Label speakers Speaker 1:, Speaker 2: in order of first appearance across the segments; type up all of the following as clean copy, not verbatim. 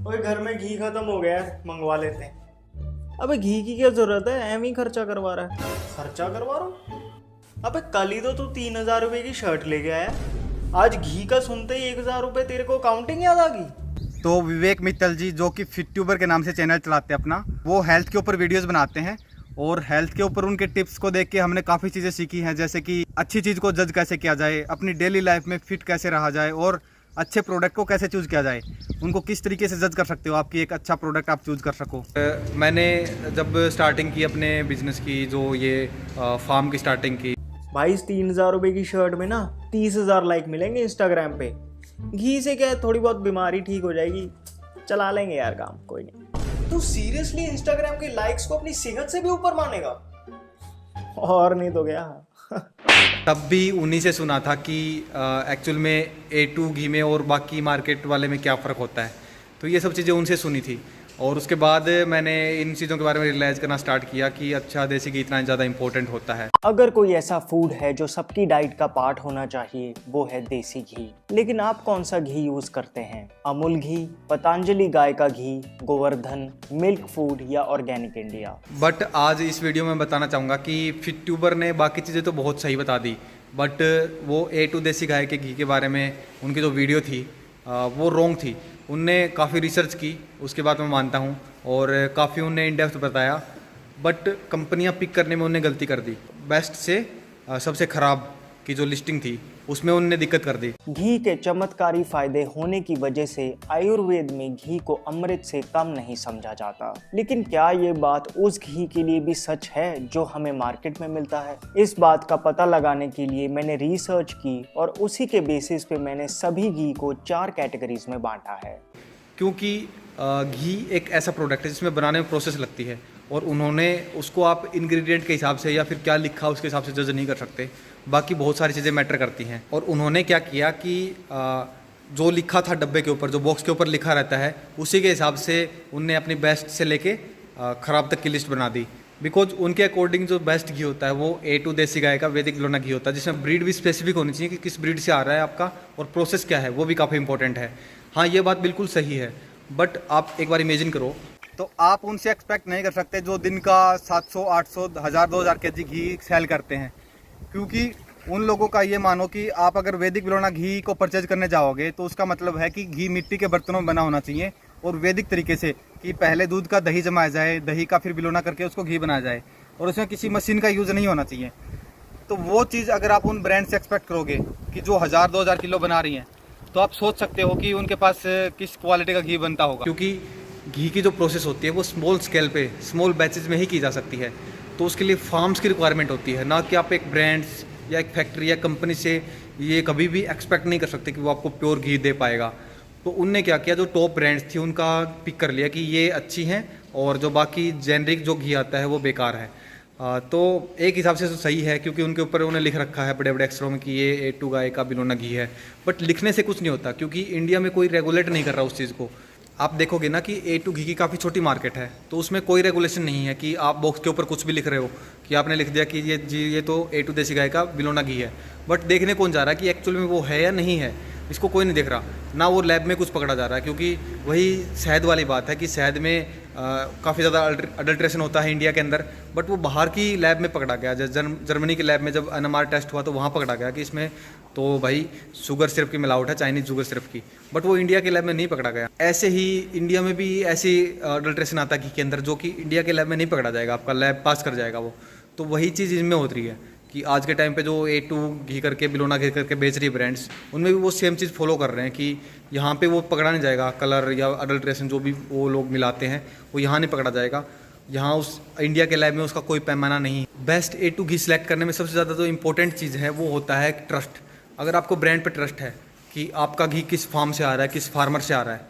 Speaker 1: ओए घर में घी खत्म हो गया है, मंगवा लेते हैं। अबे घी की क्या जरूरत है, एम ही खर्चा करवा रहा है। खर्चा करवा रहा हूँ? अबे कल ही तो तू 3,000 रुपए की शर्ट लेके आया, आज घी का सुनते ही 1,000 रुपए तेरे को काउंटिंग याद आ गई।
Speaker 2: तो विवेक मित्तल जी जो कि फिट ट्यूबर के नाम से चैनल चलाते हैं अपना, वो हेल्थ के ऊपर वीडियोस बनाते हैं और हेल्थ के ऊपर उनके टिप्स को देख के हमने काफ़ी चीज़ें सीखी हैं, जैसे कि अच्छी चीज़ को जज कैसे किया जाए, अपनी डेली लाइफ में फिट कैसे रहा जाए और अच्छे प्रोडक्ट को कैसे चूज़ किया जाए, उनको किस तरीके से जज कर सकते हो आपकी एक अच्छा प्रोडक्ट आप चूज़ कर सको। मैंने जब स्टार्टिंग की अपने बिजनेस की, जो ये फार्म की स्टार्टिंग की,
Speaker 1: भाई इस 3,000 रुपए की शर्ट में ना 30,000 लाइक मिलेंगे इंस्टाग्राम पे। घी से क्या है, थोड़ी बहुत बीमारी ठीक हो जाएगी, चला लेंगे यार काम, कोई नहीं। तू सीरियसली इंस्टाग्राम के लाइक्स को अपनी सेहत से भी ऊपर मानेगा? और नहीं तो क्या।
Speaker 2: तब भी उन्हीं से सुना था कि एक्चुअल में A2 घी में और बाकी मार्केट वाले में क्या फ़र्क होता है, तो ये सब चीज़ें उनसे सुनी थी। और उसके बाद मैंने इन चीज़ों के बारे में रियलाइज़ करना स्टार्ट किया कि अच्छा, देसी घी इतना ज़्यादा इंपॉर्टेंट होता है।
Speaker 1: अगर कोई ऐसा फूड है जो सबकी डाइट का पार्ट होना चाहिए, वो है देसी घी। लेकिन आप कौन सा घी यूज करते हैं? अमूल घी, पतंजलि गाय का घी, गोवर्धन, मिल्क फूड या ऑर्गेनिक इंडिया?
Speaker 2: बट आज इस वीडियो में बताना चाहूँगा कि फिट ट्यूबर ने बाकी चीज़ें तो बहुत सही बता दी, बट वो A2 देसी गाय के घी के बारे में उनकी जो वीडियो थी वो रॉन्ग थी। उनने काफ़ी रिसर्च की, उसके बाद मैं मानता हूँ, और काफ़ी उनने इन डेप्थ बताया, बट कंपनियाँ पिक करने में उनने गलती कर दी। बेस्ट से सबसे ख़राब की जो लिस्टिंग थी उसमें उनने दिक्कत कर दी।
Speaker 1: घी के चमत्कारी फायदे होने की वजह से आयुर्वेद में घी को अमृत से कम नहीं समझा जाता। लेकिन क्या ये बात उस घी के लिए भी सच है जो हमें मार्केट में मिलता है? इस बात का पता लगाने के लिए मैंने रिसर्च की और उसी के बेसिस पे मैंने सभी घी को 4 कैटेगरीज में बांटा है।
Speaker 2: क्योंकि घी एक ऐसा प्रोडक्ट है जिसमें बनाने में प्रोसेस लगती है, और उन्होंने उसको आप इंग्रेडिएंट के हिसाब से या फिर क्या लिखा उसके हिसाब से जज नहीं कर सकते। बाकी बहुत सारी चीज़ें मैटर करती हैं। और उन्होंने क्या किया कि जो लिखा था डब्बे के ऊपर, जो बॉक्स के ऊपर लिखा रहता है, उसी के हिसाब से उनने अपनी बेस्ट से लेके ख़राब तक की लिस्ट बना दी। बिकॉज उनके अकॉर्डिंग जो बेस्ट घी होता है वो A2 देसी गाय का वैदिक बिलोना घी होता है, जिसमें ब्रीड भी स्पेसिफिक होनी चाहिए कि किस ब्रीड से आ रहा है आपका, और प्रोसेस क्या है वो भी काफ़ी इंपॉर्टेंट है। हाँ, ये बात बिल्कुल सही है, बट आप एक बार इमेजिन करो, तो आप उनसे एक्सपेक्ट नहीं कर सकते जो दिन का 700, 800, 1000, 2000 के जी घी सेल करते हैं। क्योंकि उन लोगों का ये मानो कि आप अगर वैदिक बिलोना घी को परचेज करने जाओगे तो उसका मतलब है कि घी मिट्टी के बर्तनों में बना होना चाहिए, और वैदिक तरीके से, कि पहले दूध का दही जमाया जाए, दही का फिर बिलोना करके उसको घी बनाया जाए, और उसमें किसी मशीन का यूज़ नहीं होना चाहिए। तो वो चीज़ अगर आप उन ब्रांड से एक्सपेक्ट करोगे कि जो 1000-2000 किलो बना रही हैं, तो आप सोच सकते हो कि उनके पास किस क्वालिटी का घी बनता होगा। क्योंकि घी की जो प्रोसेस होती है वो स्मॉल स्केल पे, स्मॉल बैचेज में ही की जा सकती है, तो उसके लिए फार्म्स की रिक्वायरमेंट होती है, ना कि आप एक ब्रांड्स या एक फैक्ट्री या कंपनी से ये कभी भी एक्सपेक्ट नहीं कर सकते कि वो आपको प्योर घी दे पाएगा। तो उनने क्या किया, जो टॉप ब्रांड्स थी उनका पिक कर लिया कि ये अच्छी हैं, और जो बाकी जेनरिक जो घी आता है वो बेकार है। तो एक हिसाब से तो सही है, क्योंकि उनके ऊपर उन्हें लिख रखा है बड़े बड़े अक्षरों में कि ये A2 गाय का बिलोना घी है, बट लिखने से कुछ नहीं होता, क्योंकि इंडिया में कोई रेगुलेट नहीं कर रहा उस चीज़ को। आप देखोगे ना कि A2 घी की काफ़ी छोटी मार्केट है, तो उसमें कोई रेगुलेशन नहीं है कि आप बॉक्स के ऊपर कुछ भी लिख रहे हो, कि आपने लिख दिया कि ये तो A2 देसी गाय का बिलोना घी है, बट देखने कौन जा रहा है कि एक्चुअल में वो है या नहीं है, इसको कोई नहीं देख रहा ना। वो लैब में कुछ पकड़ा जा रहा है, क्योंकि वही शहद वाली बात है कि शहद में काफ़ी ज़्यादा अडल्ट्रेशन होता है इंडिया के अंदर, बट वो बाहर की लैब में पकड़ा गया। जैसे जर्मनी की लैब में जब NMR टेस्ट हुआ तो वहाँ पकड़ा गया कि इसमें तो भाई शुगर सिरप की मिलावट है, चाइनीज शुगर सिरप की, बट वो इंडिया के लैब में नहीं पकड़ा गया। ऐसे ही इंडिया में भी ऐसी अडल्ट्रेशन आता है घी के अंदर, जो कि इंडिया के लैब में नहीं पकड़ा जाएगा, आपका लैब पास कर जाएगा वो। तो वही चीज़ इनमें होती रही है कि आज के टाइम पे जो A2 घी करके, बिलोना घी करके बेच रही ब्रांड्स, उनमें भी वो सेम चीज़ फॉलो कर रहे हैं कि यहाँ पे वो पकड़ा नहीं जाएगा, कलर या अडल्ट्रेशन जो भी वो लोग मिलाते हैं वो यहाँ नहीं पकड़ा जाएगा। यहाँ उस इंडिया के लैब में उसका कोई पैमाना नहीं। बेस्ट A2 घी सिलेक्ट करने में सबसे ज़्यादा जो इंपॉर्टेंट चीज़ है वो होता है ट्रस्ट। अगर आपको ब्रांड पर ट्रस्ट है कि आपका घी किस फार्म से आ रहा है, किस फार्मर से आ रहा है,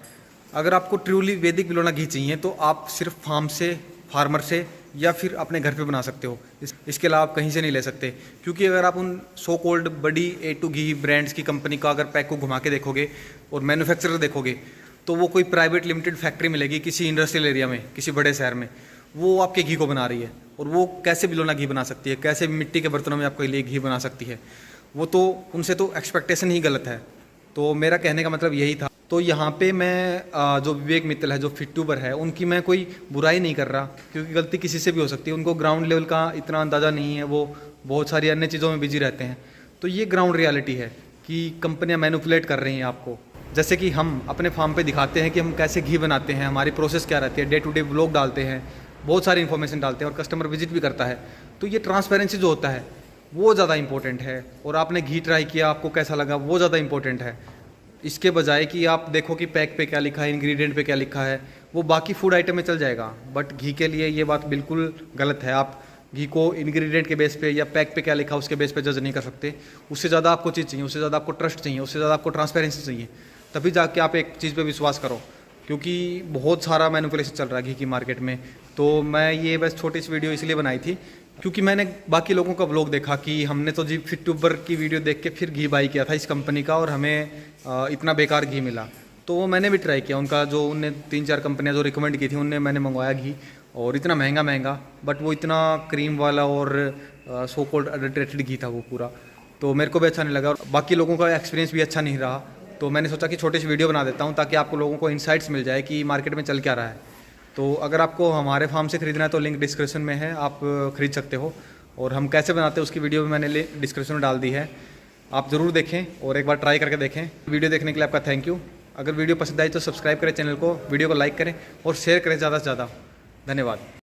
Speaker 2: अगर आपको ट्रूली वैदिक बिलोना घी चाहिए तो आप सिर्फ फार्म से, फार्मर से, या फिर अपने घर पे बना सकते हो। इसके अलावा आप कहीं से नहीं ले सकते। क्योंकि अगर आप उन सो कोल्ड बड़ी A2 घी ब्रांड्स की कंपनी का अगर पैक को घुमा के देखोगे और मैन्युफैक्चरर देखोगे, तो वो कोई प्राइवेट लिमिटेड फैक्ट्री मिलेगी किसी इंडस्ट्रियल एरिया में, किसी बड़े शहर में, वो आपके घी को बना रही है। और वो कैसे बिलोना घी बना सकती है, कैसे मिट्टी के बर्तनों में आपके लिए घी बना सकती है, वो तो उनसे तो एक्सपेक्टेशन ही गलत है। तो मेरा कहने का मतलब यही था। तो यहाँ पे मैं जो विवेक मित्तल है, जो फिटट्यूबर है, उनकी मैं कोई बुराई नहीं कर रहा, क्योंकि गलती किसी से भी हो सकती है। उनको ग्राउंड लेवल का इतना अंदाज़ा नहीं है, वो बहुत सारी अन्य चीज़ों में बिजी रहते हैं। तो ये ग्राउंड रियलिटी है कि कंपनियां मैनिपुलेट कर रही हैं आपको। जैसे कि हम अपने फार्म पे दिखाते हैं कि हम कैसे घी बनाते हैं, हमारी प्रोसेस क्या रहती है, डे टू डे व्लॉग डालते हैं, बहुत सारी इन्फॉर्मेशन डालते हैं और कस्टमर विजिट भी करता है। तो ये ट्रांसपेरेंसी जो होता है वो ज़्यादा इंपॉर्टेंट है। और आपने घी ट्राई किया, आपको कैसा लगा, वो ज़्यादा इंपॉर्टेंट है, इसके बजाय कि आप देखो कि पैक पे क्या लिखा है, इंग्रेडिएंट पे क्या लिखा है। वो बाकी फूड आइटम में चल जाएगा, बट घी के लिए ये बात बिल्कुल गलत है। आप घी को इंग्रेडिएंट के बेस पे या पैक पे क्या लिखा उसके बेस पे जज नहीं कर सकते। उससे ज़्यादा आपको चीज़ चाहिए, उससे ज़्यादा आपको ट्रस्ट चाहिए, उससे ज़्यादा आपको ट्रांसपेरेंसी चाहिए, तभी जाके आप एक चीज़ पे विश्वास करो। क्योंकि बहुत सारा मैनिपुलेशन चल रहा है घी की मार्केट में। तो मैं ये बस छोटी सी वीडियो इसलिए बनाई थी क्योंकि मैंने बाकी लोगों का व्लॉग देखा कि हमने तो जी फिटट्यूबर की वीडियो देख के फिर घी बाई किया था इस कंपनी का, और हमें इतना बेकार घी मिला। तो वो मैंने भी ट्राई किया, उनका जो उनने 3-4 कंपनियां जो रिकमेंड की थी उनने मैंने मंगवाया घी, और इतना महंगा, बट वो इतना क्रीम वाला और सो कॉल्ड अडल्ट्रेटेड घी था वो पूरा। तो मेरे को भी अच्छा नहीं लगा और बाकी लोगों का एक्सपीरियंस भी अच्छा नहीं रहा। तो मैंने सोचा कि छोटी सी वीडियो बना देता हूँ ताकि आपको लोगों को इंसाइट्स मिल जाए कि मार्केट में चल क्या रहा है। तो अगर आपको हमारे फार्म से खरीदना है तो लिंक डिस्क्रिप्शन में है, आप खरीद सकते हो। और हम कैसे बनाते हैं उसकी वीडियो भी मैंने डिस्क्रिप्शन में डाल दी है, आप ज़रूर देखें और एक बार ट्राई करके देखें। वीडियो देखने के लिए आपका थैंक यू। अगर वीडियो पसंद आई तो सब्सक्राइब करें चैनल को, वीडियो को लाइक करें और शेयर करें ज़्यादा से ज़्यादा। धन्यवाद।